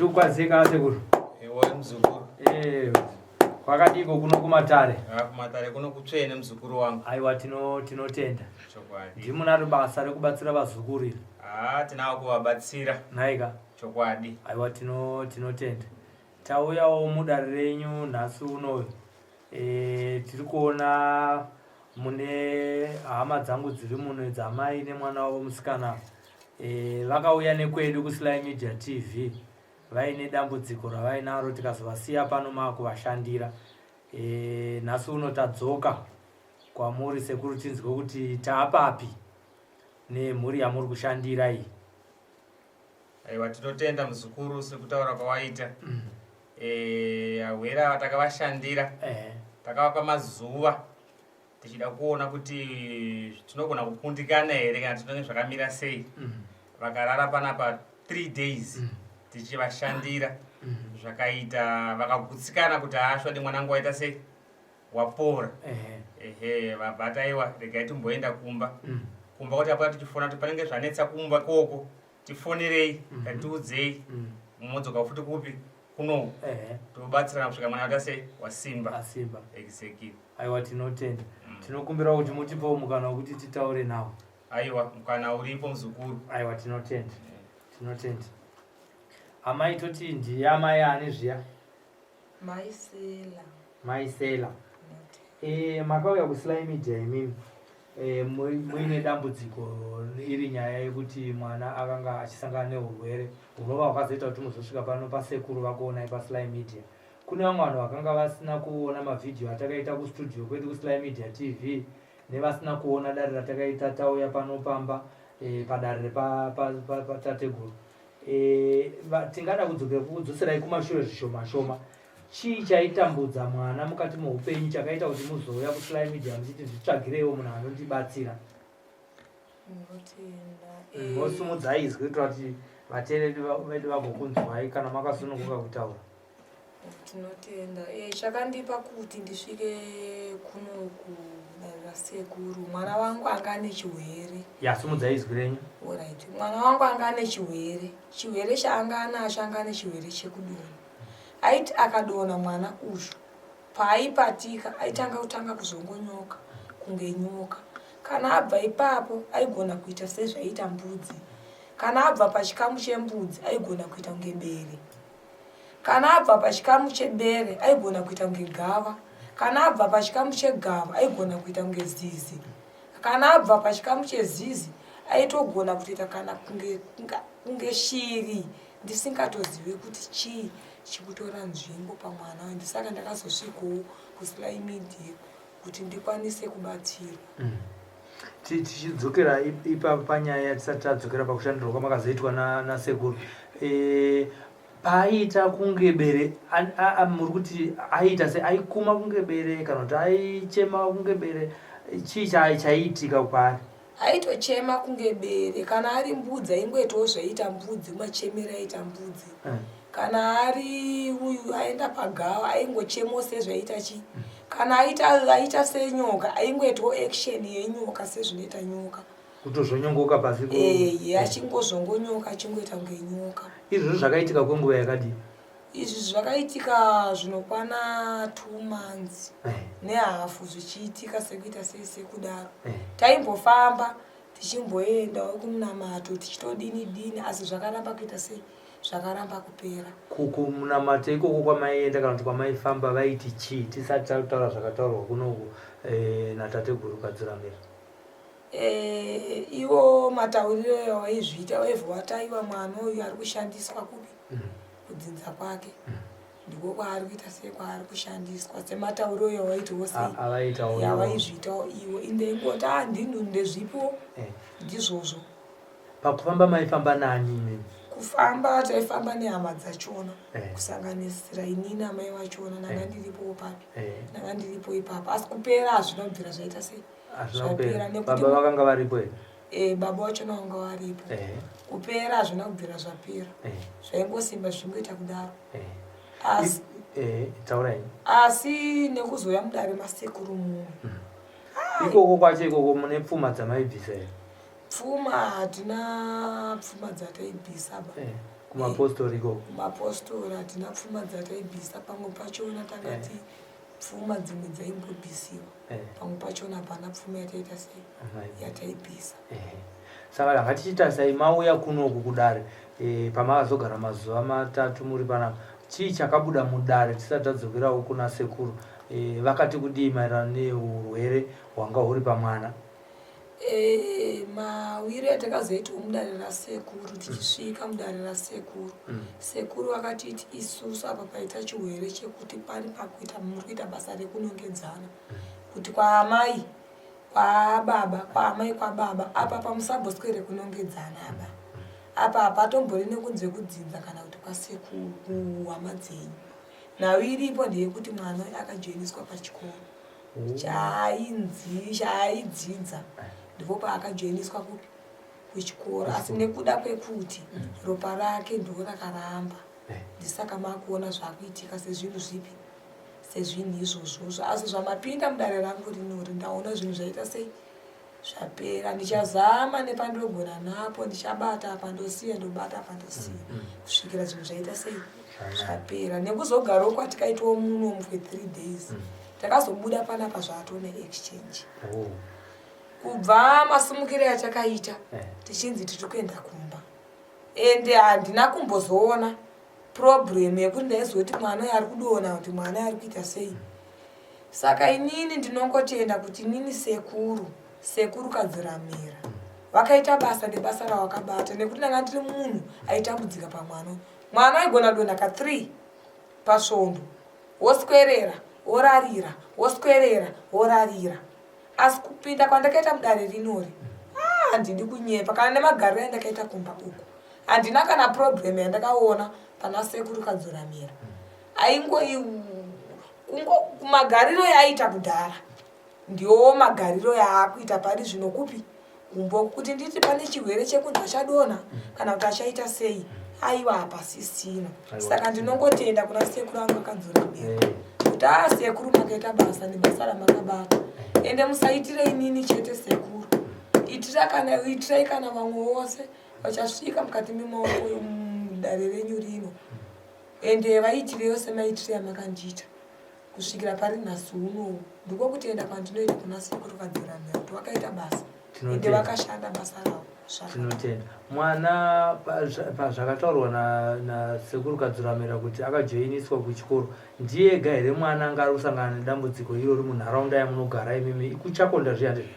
tukwazika sekuru. Ewa mzukuru. Kwakadiko kuno kumatare. Kumatare kuno kutsvene mzukuru wangu. Aiwa tinotenda. Chokwadi. Ndimunaro basa rekubatsira vazukuru. Tinawo kuvabatsira. Naika. Chokwadi. Aiwa tinotenda. Tauyawo mudare renyu nhasi uno. Tiri kuona mune hama dzangu dziri muno dzamai nemwana wavo musikana. Vakauya nekwedu kuSly Media TV. Vaine dambudziko ravainaro tikazovasiya pano makuvashandira. Nhasi uno tadzoka kwamuri sekuru tinzwe kuti taapapi nemhuri yamuri kushandira iyi. Aiwa tinotenda muzukuru sekutaura kwawaita. Awera vatakavashandira. Takavapa mazuva tichida kuona kuti tinogona kukundikana here kana tinenge zvakamira sei. Vakarara panapa 3 days tichivashandira. Zvakaita vakagutsikana kuti ashwadi mwanangu waita sei wapora. Vabata iwa regai timboenda kumba. Kumba kuti apata tichifona kuti panenge zvanetsa kumba koko tifonerei tiudzei mumodzoka futi kupi kuno tobatsirana kusvika mwana waita sei wasimba. Exactly. Aiwa tinotenda. Tinokumbira kuti mutipewo mukana wekuti titaure nawo. Aiwa mukana uripo muzukuru. Aiwa tinotenda. Tinotenda. Amai toti ndiye amai ane zviya? Maisela. Makauya kuSly Media imimi. Muine dambudziko iri nyaya yekuti mwana akanga achisangana neurwere hunova hwakazoita kuti muzosvika pano pasekuru vakuonai paSly Media. Kune vamwe vanhu vakanga vasina kuona mavhidhiyo atakaita kustudio kwedu kuSly Media TV nevasina kuona dare ratakaita tauya pano pamba padare patateguru. Tingada kudzoserai kumashure zvishoma shoma. Chii chaitambudza mwana mukati muupenyu chakaita kuti muzouya kuSly Media muchiti zvitsvagirewo munhu anondibatsira? Mosimudzai izwi kuitira kuti vateereri vedu vagokunzwai kana makasununguka kutaura. Tinotenda. Chakandipa kuti ndisvike kunoku nasekuru. Mwana wangu anga ane chirwere. Simudzai izwi renyu. Alright. Mwana wangu anga ane chirwere. Chirwere chaanga anacho anga ane chirwere chekudonha. Aiti akadonha mwana uyu paaipatika aitanga kuzongonyoka kunge nyoka. Kana abva ipapo aigona kuita sezvaita mbudzi. Kana abva pachikamu chembudzi aigona kuita kunge bere. Kana abva pachikamu chebere aigona kuita kunge gava. Kana abva pachikamu chegava aigona kuita kunge zizi. Kana abva pachikamu chezizi aitogona kuita kana kunge shiri. Ndisingatozive kuti chii chikutora nzvimbo pamwana wangu. Saka ndakazosvikawo kuSly Media kuti ndikwanise kubatsira. Tichidzokera ipapo panyaya tisati tadzokera pakushandirwa kwamakazoitwa nasekuru. Paaita kunge bere muri kuti aita se aikuma kunge bere kana kuti aichema kunge bere, chii chaiitika kwaari? Aitochema kunge bere. Kana ari mbudzi aingoitawo zvaita mbudzi, machemera aita mbudzi. Kana ari uyu aenda pagava aingochemawo sezvaita chii. Kana aita senyoka aingoitawo action yenyoka sezvinoita nyoka. Kutozvonyongoka pasi achingozongonyoka achingoita kunge nyoka. Izvi zvakaitika kwenguva yakadii? Izvi zvakaitika zvinokwana 2 months nehafu zvichiitika sekuita sekudaro. Taimbofamba tichimboendawo kumunamato tichitodini asi zvakaramba kuita sei zvakaramba kupera. Kumunamato ikoko kwamaienda kana kuti kwamaifamba vaiti chii tisati tautaura zvakataurwa kunoku natateguru Kadziramira? Iwo matauriro awaizviita waivhwataiwa mwana uyu ari kushandiswa kupi kudzinza kwake. Ndiko kwaari kuita sei kwaari kushandiswa sematauriro yawaitawo sei yawaizviitawo iwo inde ingoti ndezvipo ndizvozvo. Pakufamba maifamba nani imimi? Kufamba taifamba nehama dzachona kusanganisira inini namai vachona nanga ndiripo papi nanga ndiripo ipapo. Asi kupera hazvinobvira zvaita sei zvapera. Baba vakanga varipo here? Baba vachona vanga varipo. Kupera hazvina kubvira zvapera. Zvaingosimba zvingoita kudaro. Asi nekuzoya mudare masekuru mumwe. Ikoko kwacho ikoko mune pfuma dzamaibvisa here? Pfuma hatina pfuma dzataibvisa ba. kumapostori iko kumapostori hatina pfuma dzataibvisa. Pamwe pachona takati pfuma dzimwe dzaimbobvisiwa, pamwe pachona hapana pfuma yataita sei yataibvisa. saka ngatichita sai mauya kunoku kudare pamakazogara mazuva 3 muri panapa, chii chakabuda mudare tisati tadzokerawo kuna sekuru? Vakati kudii maererano neurwere hwanga huri pamwana? Mawiro atakazoitawo mudare rasekuru, tichisvika mudare rasekuru, sekuru vakatiti isusu apa paita chirwere chekuti pani pakuita muri kuita basa rekunongedzana, kuti kwaamai kwababa, kwaamai kwababa apa pamusamboswere kunongedzana apa hapatombori nekunze kudzinza kana kuti kwasekuru kuhama dzenyu. Nhau iripo ndeyekuti mwana akajoiniswa pachikoro chaidzidza, ndipo paakajoiniswa kuchikoro, asi nekuda kwekuti ropa rake ndiro rakaramba, ndisaka makuona zvakuitika sezvinhu zvipi, sezvinhu izvozvozvo. Asi zvamapinda mudare rangu rinori ndaona zvinhu zvaita sei zvapera. Ndichazama nepandinogona napo, ndichabata apa ndosiya, ndobata apa ndosiya, kusvikira zvinhu zvaita sei zvapera. Nekuzogarawo kwatikaitwa muno for 3 days, takazobuda panapa zvatone exchange. Kubva masumukire yatakaita tichinzi tiri kuenda kumba, ende handina kumbozoona problem yekuti ndaizoti mwana ari kudona kuti mwana ari kuita sei. Saka inini ndinongotenda kuti inini sekuru Kadziramira vakaita basa nebasa ravakabata, nekuti ndanga ndiri munhu aitambudzika pamwana. Mwana aigona dona ka3 pasvondo, woswerera worarira, woswerera worarira. Asi kupinda kwandakaita mudare rinori, handidi kunyepa kana nemagariro andakaita kumba uku, handina kana problem yandakaona pana sekuru Kadziramira. Magariro yaaita kudhara ndiwo magariro yaakuita pari zvino kupi kumbo, kuti nditi pane chirwere chekunzi achadona kana kuti achaita sei, aiwa hapasisina. Saka ndinongotenda kuna sekuru angu Kadziramira kuti sekuru makaita basa nebasa ramakabata, ende musaitire inini chete sekuru, itirai kana vamwe vose vachasvika mukati memaoko mudare renyu rino, ende vaitirewo semaitire yamakandiita kusvikira pari nhasi unowu. Ndiko kutenda kwandinoita kuna sekuru Kadziramira kuti vakaita basa ende vakashanda basa ravo. Tinotenda mwana pazvakataurwa nasekuru Kadziramira kuti akajoiniswa kuchikoro, ndiye ega here mwana anga ari kusangana nedambudziko irori munharaunda yamunogara imimi kuchakonda zviyani?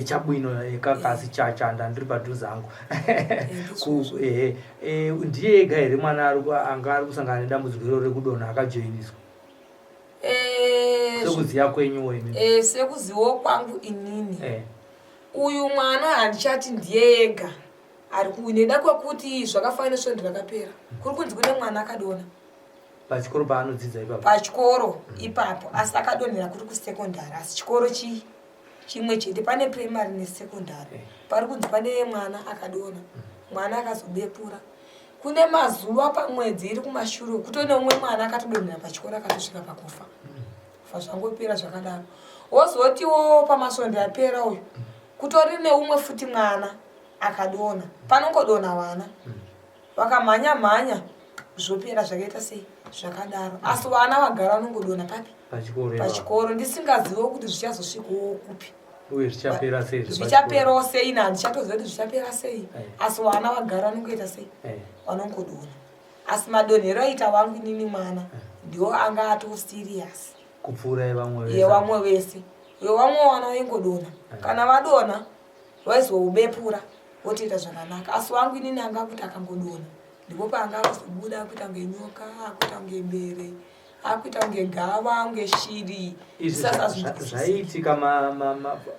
Chabwino kakasi chachanda ndiri padhuze angu. Ndiye ega here mwana anga ari kusangana nedambudziko irori rekudonha akajoiniswa? Sekuziva kwenyuwo imimi? Sekuzivawo kwangu inini, uyu mwana handichati ndiye ega ari neda kwekuti zvakafanira svondo rakapera. Kuri kunzi kune mwana akadona pachikoro paanodzidza ipapo, pachikoro ipapo, asi akadonhera kuri kusekondari. Asi chikoro chimwe chete, pane primary nesekondari. Pari kunzi pane mwana akadona, mwana akazobepura. Kune mazuva pamwedzi iri kumashure kutone umwe mwana akatodonhera pachikoro akatosvika pakufa. Kufa zvangopera zvakadaro. Wozotiwo pamasvondo apera uyu kutori neumwe futi mwana akadona. Panongodona vana vakamhanya zvopera zvakaita sei zvakadaro. Asi vana vagara vanongodona papi? Pachikoro. Ndisingazivo kuti zvichazosvikawo kupi uye zvichapera sei, zvichaperawo sei, handichatozoti zvichapera sei. Asi vana vagara vanongoita sei, vanongodona. Asi madonhero aita vangu inini mwana ndiwo anga ato serious kupfuura yevamwe vese. Vamwe vana vaingodona, kana vadona vaizobepura votoita zvakanaka. Asi wangu inini anga kuti akangodona ndipo paanga kuzobuda akuita kunge nyoka, akuita kunge mbere, akuita kunge gava, kunge shiri. Zvaiitika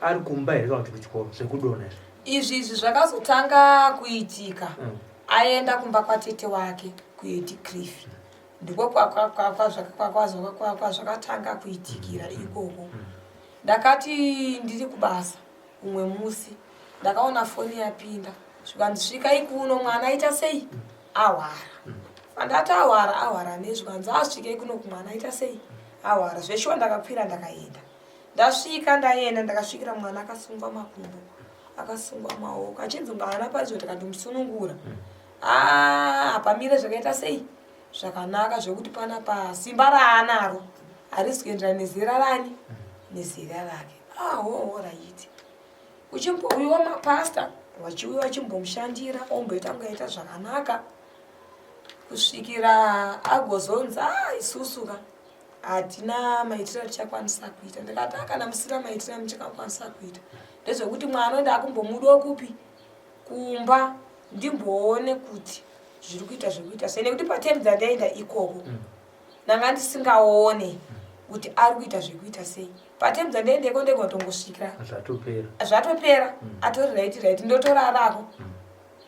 ari kumba here kana kuti kuchikoro zvekudona izvi zvakazotanga kuitika aenda kumba kwatete wake kuEdcliff, ndipo kwazvakatanga kuitikira ikoko. Ndakati ndiri kubasa umwe musi ndakaona foni yapinda, zvikandisvika ikuno mwana aita sei awara. Andati awara nezvikanzi asvika ikuno kumwana aita sei awara. Zveshuwa ndakakwira ndakaenda, ndasvika ndaenda ndakasvikira mwana akasungwa makumbo akasungwa maoko achinzi mwana parizo takandomusunungura hapamire zvakaita sei zvakanaka zvekuti panapa simba raanaro harisi kuenderana nezera rani nezera rake raiti uchimbouyiwa mapasta vachiuya vachimbomushandira omboita kungaita zvakanaka kusvikira agozonzi isusuka hatina maitiro tichakwanisa kuita ndikati kana musina maitiro muchakakwanisa kuita ndezvekuti mwana ndakumbomudo kupi kumba ndimboone kuti zviri kuita zvekuita sei nekuti patemu dzandaenda ikoko ndanga ndisingaone kuti ari kuita zvekuita sei patemu dzandaendeko ndegatongosvikira zvatopera atori right ndotorarako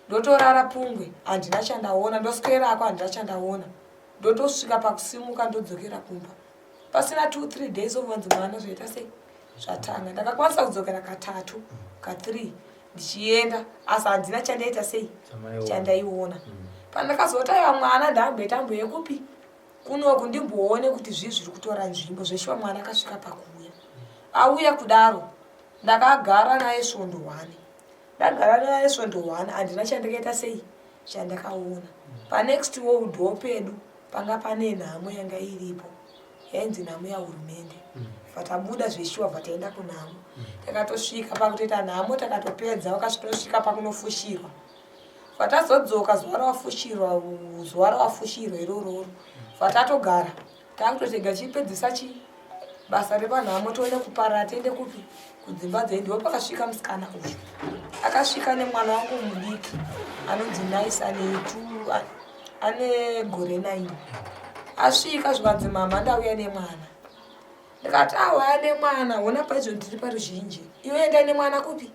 ndotorara Pungwe handina chandaona ndoswerako handina chandaona ndotosvika pakusimuka ndodzokera kumba pasina 2-3 days ovonzi mwana zvoita sei zvatanga ndakakwanisa kudzokera ka3 ka3 ndichienda asi handina chandaita sei chandaiona pandakazotaiwa mwana ndamboitamboye kupi kunoku ndimboone kuti zviri kutora nzvimbo zveshiwa mwana akasvika pakuuya auya kudaro ndakagara naye svondo 1 ndagara naye svondo 1 handina chandakaita sei chandakaona panext wodho pedu panga pane nhamo yanga iripo yainzi nhamo yahurumende vatabuda zveshiwa vataenda kunhamo takatosvika pakutoita nhamo takatopedza vakasvika pakunofushirwa vatazodzoka zuva rawafushirwa irororo vatatogara takutotega chipedzisa basa repanhamo toone kuparara tiende kupi kudzimba dzedu ndipo pakasvika musikana uyu akasvika nemwana wangu mudiki anonzi Nice ane gore 9 asvika zvikanzi mama ndauya nemwana ndikati wauya nemwana hona paizvo ndiri paruzhinji iwe enda nemwana kupi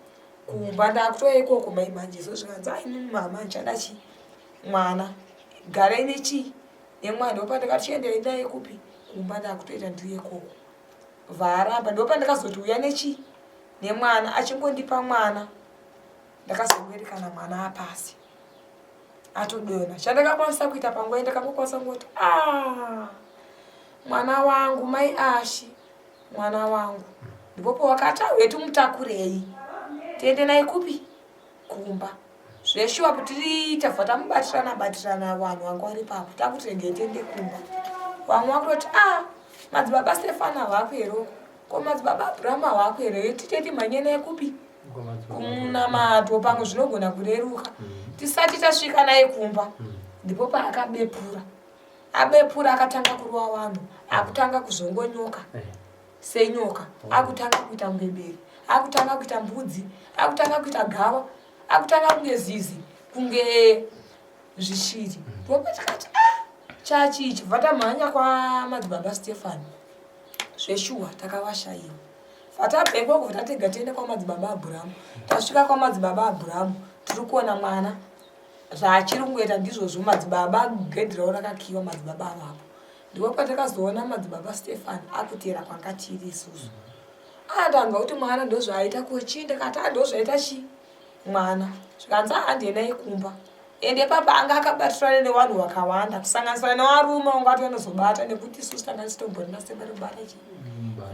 kumba ndakutoya ikoko maimanjeso zvikanzi inini mama ndichada chi mwana garei nechi nemwana ndopandikati chienderei naye kupi kumba ndakutoita ndiri ikoko varamba ndopandikazoti uya nechi nemwana achingondipa mwana ndakazoberekana mwana apasi atodona chandakakwanisa kuita panguva ndakangokwanisa kungoti mwana wangu mai Ashi mwana wangu ndipo pawakati wetu mutakurei tiende naye kupi kumba zveshuwa kuti tiita tamubatirana vanhu vanga vari papo takuti rege tiende kumba vamwe vakutoti madzibaba Stefana havakwero ko madzibaba Abraham havakwero titeti mhanye naye kupi kumunamato pamwe zvinogona kureruka tisati tasvika naye kumba ndipo paakabepura akatanga kuruwa vanhu akutanga kuzongonyoka senyoka akutanga kuita mbemberi akutanga kuita mbudzi akutanga kuita gava akutanga kunge zizi kunge zvishiri ndipo tikati chachichi bva tamhanya kwamadzibaba Stefani zveshuwa takavashayiwa vatabveko kubva tatega tiende kwamadzibaba Abhuramu tasvika kwamadzibaba Abhuramu tiri kuona mwana zvaachiri kungoita ndizvozvo madzibaba gedhi ravo rakakiwa madzibaba avapo ndipo patakazoona madzibaba Stefani akutera kwanga tiri isusu ndanga kuti mwana ndozvaaita kochi ndikati ndozvaita chi mwana zvikanzi handienai kumba ende papa anga akabatirana nevanhu vakawanda kusanganisira nevarume ungati anozobata nekuti isusu tanga titomborina semaribata chi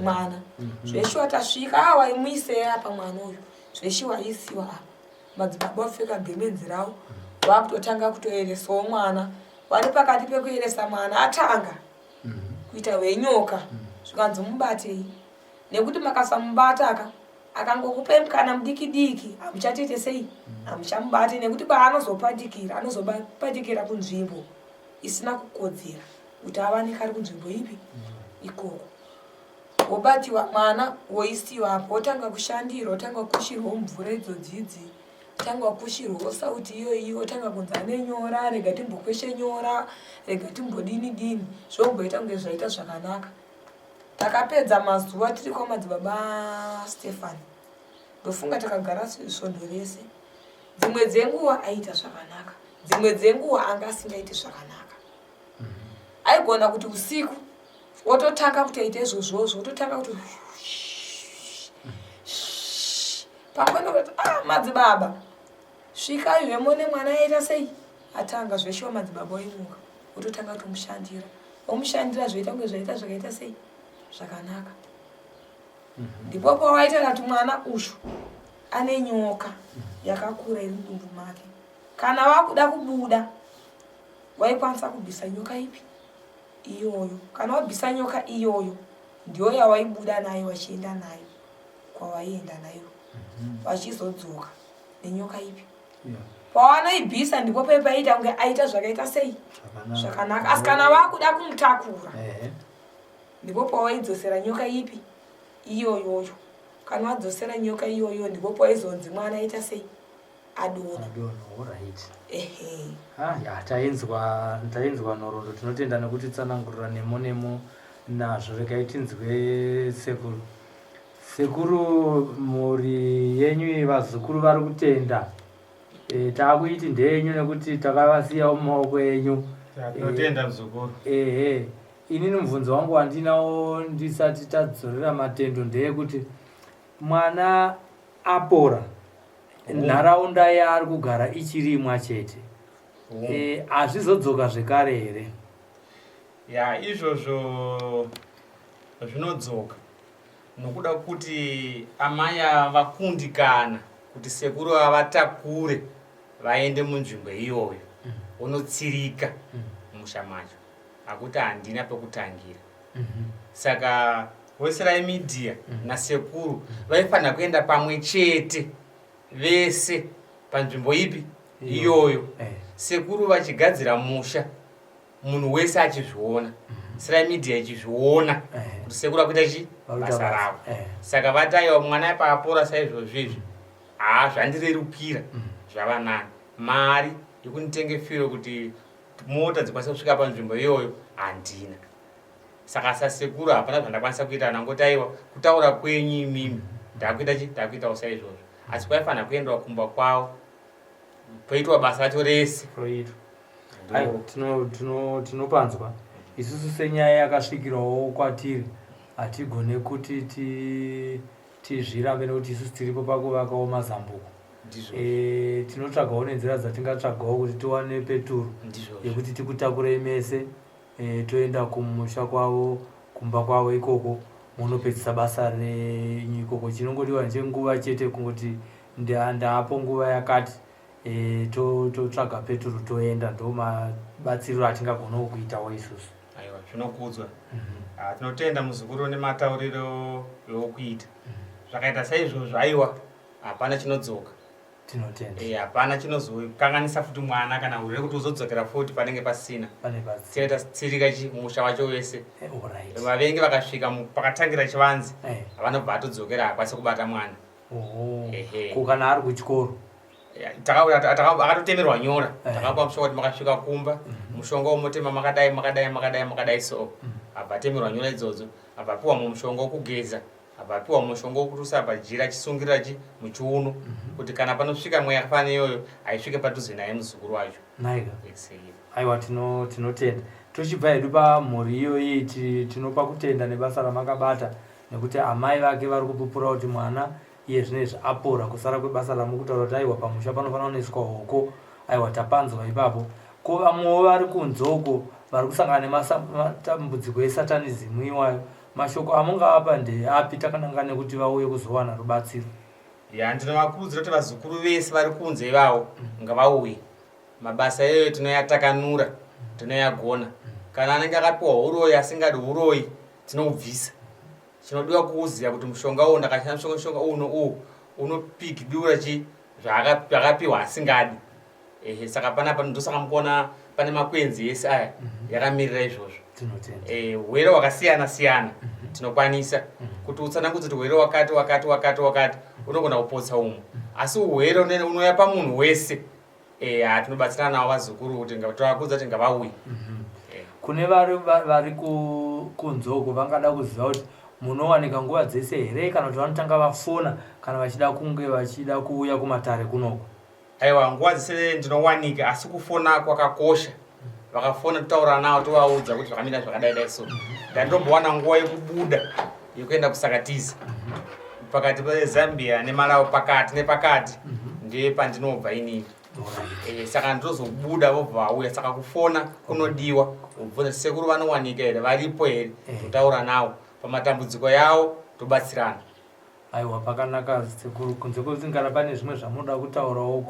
mwana zveshuwa tasvika waimuisei apa mwana uyu zveshuwa aisiwa apa madzibaba vapfeka gemenzi ravo vakutotanga kutoeresawo mwana vari pakati pekueresa mwana atanga kuita wenyoka zvikanzi mubatei nekuti makasamubata akangokupe mukana mudiki hamuchatoite sei hamuchamubati nekuti anozopatikira kunzvimbo isina kukodzera kuti avanike ari kunzvimbo ipi ikoko wobatiwa mwana woisiwa apo wotanga kushandirwa wotanga kushirwa mvura idzodzidzi tanga kushirwa sauti iyoyi wotanga kunzi ane nyora rega timbokweshe nyora rega timbodini zvomboita kunge zvaita zvakanaka takapedza mazuva tiri kwamadzibaba Stefani ndofunga takagara svondo rese dzimwe dzenguva aita zvakanaka dzimwe dzenguva anga asingaiti zvakanaka aigona kuti usiku wototanga kutoita izvozvozvo wototanga kuti pamwene kuti madzibaba svikai vemone mwana aita sei atanga zveshuwa madzibaba oimuka wototanga kutomushandira omushandira zvoita kunge zvaita zvakaita sei zvakanaka ndipo pawaita kuti mwana ushu ane nyoka yakakura iri mudumbu make. Kana wakuda kubuda waikwanisa kubvisa nyoka ipi? Iyoyo. Kana wabvisa nyoka iyoyo ndiyo yawaibuda nayo wachienda nayo kwawaienda nayo. Vachizodzoka nenyoka ipi? Pawanoibvisa ndipo paiita kunge aita zvakaita sei? Zvakanaka. Asi kana wakuda kumutakura ndipo pawaidzosera nyoka ipi? Iyoyoyo. Kana wadzosera nyoka iyoyo ndipo paizonzi mwana aita sei? Adona. Tainzwa nhoroondo, tinotenda nekuti tsanangurira nemo nazvo. Regai tinzwe sekuru. Sekuru, mhuri yenyu vazukuru vari kutenda, taakuiti ndeyenyu nekuti takavasiyawo mumaoko enyu. Tinotenda muzukuru. Inini mubvunzo wangu wandinawo ndisati tadzorera matendo ndeyekuti mwana apora, nharaunda yaari kugara ichirimwa chete, hazvizodzoka zvekare here? Izvozvo zvinodzoka nokuda kuti amai vakundikana kuti sekuru avatakure vaende munzvimbo iyoyo, unotsirika musha macho akuti handina pekutangira. Saka Wesley Media nasekuru vaifanira kuenda pamwe chete vese panzvimbo ipi iyoyo, sekuru vachigadzira musha, munhu wese achizviona, Wesley Media ichizviona kuti sekuru akuita chi basa ravo. Saka vataiwa mwana paapora saizvozvizvi, zvandirerukira zvava nani. Mari yekunitenge firo kuti mota dzikwanisa kusvika panzvimbo iyoyo handina. Saka sasekuru hapana zvandakwanisa kuita, nangotaiwa kutaura kwenyu imimi ndakuita chi ndakuitawo saizvozvo. Asi kwaifanira kuendawa kumba kwavo poitwa basa racho rese. Tinopanzwa. Isusu senyaya yakasvikirawo kwatiri, hatigone kuti tizvirambe nekuti isusu tiripo pakuvakawo mazambuko. Tinotsvagawo nenzira dzatingatsvagawo kuti tiwane peturu yekuti tikutakurei mese, toenda kumusha kwavo, kumba kwavo ikoko munopedzisa basa renyu ikoko. Chinongodiwa njenguva chete kungoti ndaapo nguva yakati, totsvaga peturu toenda. Ndo mabatsiriro atingagonawo kuitawo isusu. Aiwa, zvinokudzwa. Tinotenda muzukuru nematauriro yokuita. Zvakaita saizvozvo, aiwa, hapana chinodzoka. Tinotenda. Hapana chinozokanganisa futi mwana kana urere kuti uzodzokera futi panenge pasina. Tinoita tsirika musha wacho wese. Vavengi vakasvika pakatangira chivanze, vanobva vatodzokera hakwanisa kubata mwana. Kana ari kuchikoro akatotemerwa nyora, takapa mushonga kuti makasvika kumba, mushonga womutema makadai so. Abva atemerwa nyora idzodzo, abva apiwa mushonga wokugeza, abva apiwa mushonga wokutusa pajira achisungirira muchiuno kuti kana panosvika mweya yakafanana iyoyo aisvike padhuze naye muzukuru wacho. Aiwa, tinotenda. Tochibva hedu pamhuri iyoyi, tinopa kutenda nebasa ramakabata, nekuti amai vake vari kupupura kuti mwana iye zvinezvi apora, kusara kwebasa ramukutaura kuti aiwa pamusha panofanira kunoiswa hoko. Aiwa, tapanzwa ipapo. Ko vamwewo vari kunzoko vari kusangana nematambudziko esatanism iwayo, mashoko amungavapa ndeapi takananga nekuti vauye kuzowana rubatsiro? Ndinovakurudzira kuti vazukuru vese vari kunze ivavo ngavauye. Mabasa iyoyo tinoyatakanura, tinoyagona. Kana anenge akapiwa uroyi asingadi uroyi, tinoubvisa. Chinodiwa kuuziva kuti mushonga uyu ndakashandisa mushonga uyu unopikidura zvakapiwa asingadi. Saka panapa ndosaka mukuona pane makwenzi ese aya yakamirira izvozvo. Urwere hwakasiyana siyana tinokwanisa kuti utsanangudze kuti urwere wakati unogona kupotsa umwe, asi urwere unouya pamunhu wese. Tinobatsirana navo vazukuru kuti tavakudza kuti ngavauye. Kune vari kunzoko vangada kuziva kuti munowanika nguva dzese here kana kuti vanotanga vafona kana vachida kuuya kumatare kunoko? Aiwa, nguva dzese ndinowanika, asi kufona kwakakosha. Vakafona totaura navo tovaudza kuti zvakamira zvakadai so. Ndandombowana nguva yekubuda yekuenda kusakatiza pakati peZambia neMalawi, pakati nepakati ndiye pandinobva inini. Saka ndinozobuda vobva vauya. Saka kufona kunodiwa, kubvunza sekuru vanowanika here, varipo here, totaura navo pamatambudziko yavo tobatsirana. aiwa pakanaka sekuru kunze kwekuzingara pane zvimwe zvamunoda kutaurawo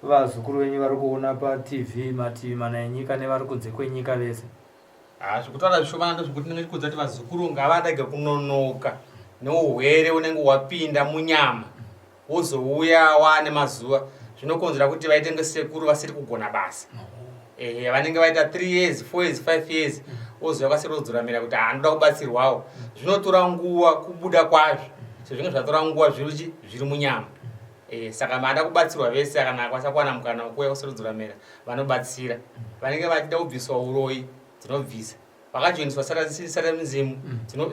kuvazukuru venyu vari kuona patv mativi mana enyika nevari kunze kwenyika vese? Zvekutaura zvishomana ndozvekuti ndinenge ndikuudza kuti vazukuru ngavarege kunonoka neurwere unenge wapinda munyama wozouya wane mazuva zvinokonzera kuti vaite ngesekuru vasiri kugona basa. Vanenge vaita 3 years 4 years 5 years oziva vasiri kudzoramira kuti anoda kubatsirwawo zvinotora nguva kubuda kwazvo sezvinenge zvatora nguva zviri munyama. Saka manda kubatsirwa vese kana akwanisa kuwana mukana wekuuya kusiri kudzoramira vanobatsira. Vanenge vachida kubviswa uroyi tinobvisa, vakajoiniswa sara muzimu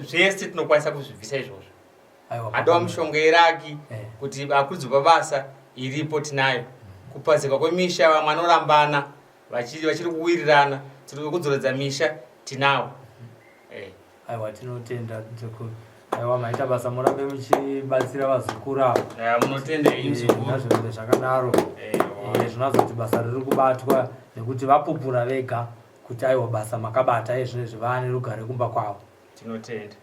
zvese tinokwanisa kuzvibvisa izvozvo. Adawa mishonga yeraki kuti akudzo pabasa iripo tinayo, kupadzika kwemisha vamwe vanorambana vachiri kuwirirana tiri kudzoredza misha tinawo. Aiwa tinotenda aiwa maita basa murambe muchibatsira vazukuru avo. Munotenda nazvinenge zvakadaro zvinozoti basa riri kubatwa nekuti vapupura vega kuti aiwa basa makabata izvinezvi vane rugare kumba kwavo.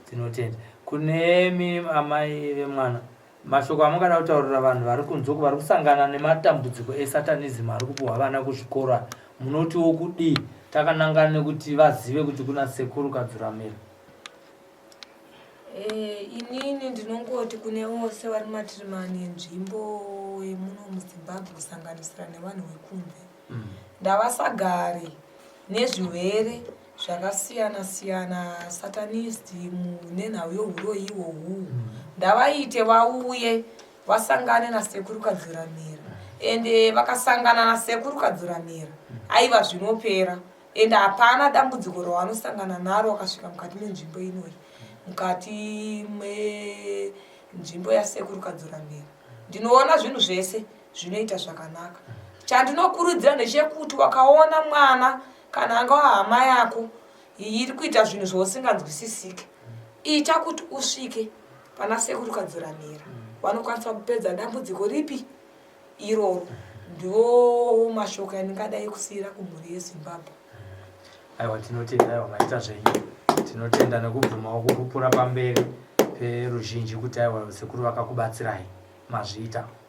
Tinotenda. Kunemi amai vemwana, mashoko amungada kutaurira vanhu vari kunzoko vari kusangana nematambudziko esatanism ari kupuhwa vana kuzvikora, munotiwo kudii takanangana nekuti vazive kuti kuna sekuru kadzuramira? Inini ndinongoti kune vose vari matirimani enzvimbo yemuno muZimbabwe kusanganisira nevanhu vekunze, ndavasagari nezvirwere zvakasiyana siyana satanism nenhau yohuroyi ihwohwu. Ndavaite vauye vasangane nasekuru kadzuramira, ende vakasangana nasekuru kadzuramira aiva zvinopera, ende hapana dambudziko ravanosangana naro vakasvika mukati menzvimbo inoyi, mukati menzvimbo yasekuru kadzuramira. Ndinoona zvinhu zvese zvinoita zvakanaka. Chandinokurudzira ndechekuti wakaona mwana kana anga hama yako iri kuita zvinhu zvausinganzwisisike, ita kuti usvike pana sekuru kadzuramira, vanokwanisa kupedza dambudziko ripi iroro. Ndiwo mashoko andingadai kusiyira kumhuri yeZimbabwe. Aiwa tinotenda, aiwa maita zvenyu, tinotenda nekubvumawo kupupura pamberi peruzhinji kuti aiwa sekuru vakakubatsirai mazviita.